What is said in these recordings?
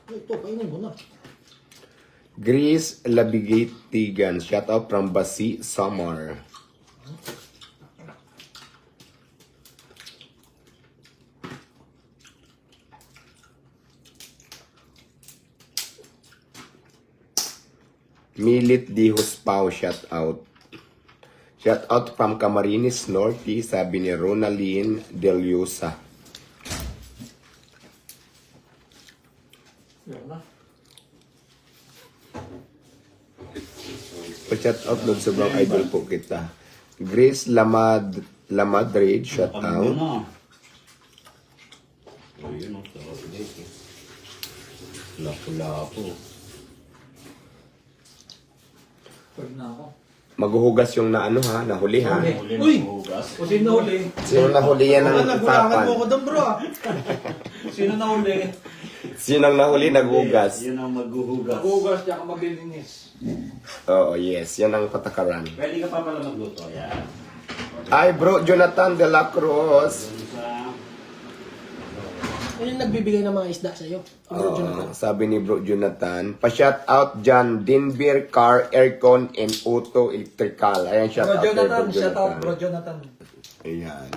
Ito, kainin mo na. Grace Labigatigan. Shout out from Basi, Samar. Milit Dihos Pau, shout out. Shout out from Camarines Norte, sabi ni Ronaline Deliosa. Yan na. Pa-shout out doon, sobrang idol po kita. Grace Lamadrid, shout out. Oh, yun o. Lapo-lapo. Pwede na ako. Maghuhugas yung naano ha, nahuli ha. Uy! O sino nahuli? Sino nahuli yan ng Nagbulangan usapan? mo ako doon bro ah. Sino nahuli? Sinong nahuli naghugas? Yun ang maghuhugas. Nagugas niya ka maglilinis. Oo, yes, yan ang patakaran. Pwede ka pa pala magluto. Yan. Ay bro, Jonathan de la Cruz. Doon sa... Ano yung nagbibigay ng mga isda sa'yo? Sabi ni bro Jonathan, pa-shout out dyan, Denver Car, Aircon, and Auto Electrical. Ayan, shout Bro out kay Jonathan, bro shout out Jonathan. bro Jonathan. Ayan.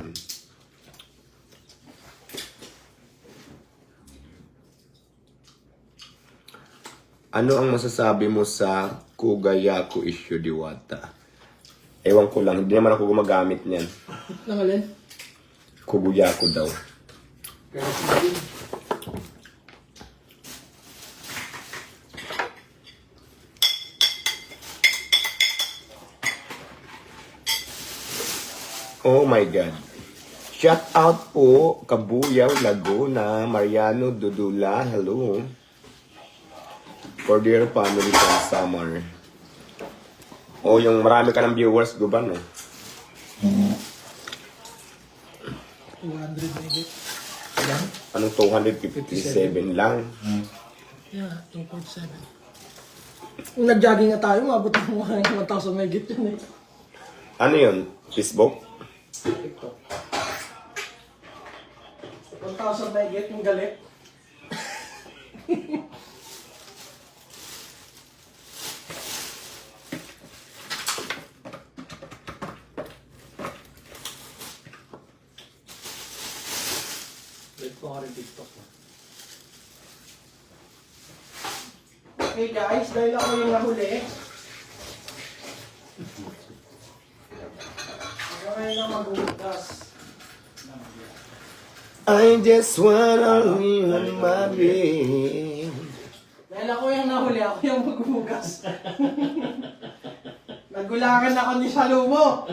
Ano ang masasabi mo sa Kugayaku issue, Diwata? Ewan ko lang, hindi naman ako gumagamit niyan. Nangalin? Kugayaku daw. Kaya sige. Oh my God. Shout out po, Kabuyaw, Laguna, Mariano Dudula, hello. For their family from Samar. Oh, yung marami ka ng viewers, guban, no? 200 na higit. Ilan? Anong 257 lang? Yeah, 2.7. Kung nag-jogging na tayo, mabot ang mga 1,000 na higit yun eh. Ano yun? Facebook? TikTok. 1,000 na higit yung galit. Wait ko nga rin TikTok. Okay guys, dahil ako yung nahuli. Ako kayo na maghugas. I just wanna live on my bed. Dahil ako yung nahuli, ako yung maghugas. Nagulangan ako ni Salumo.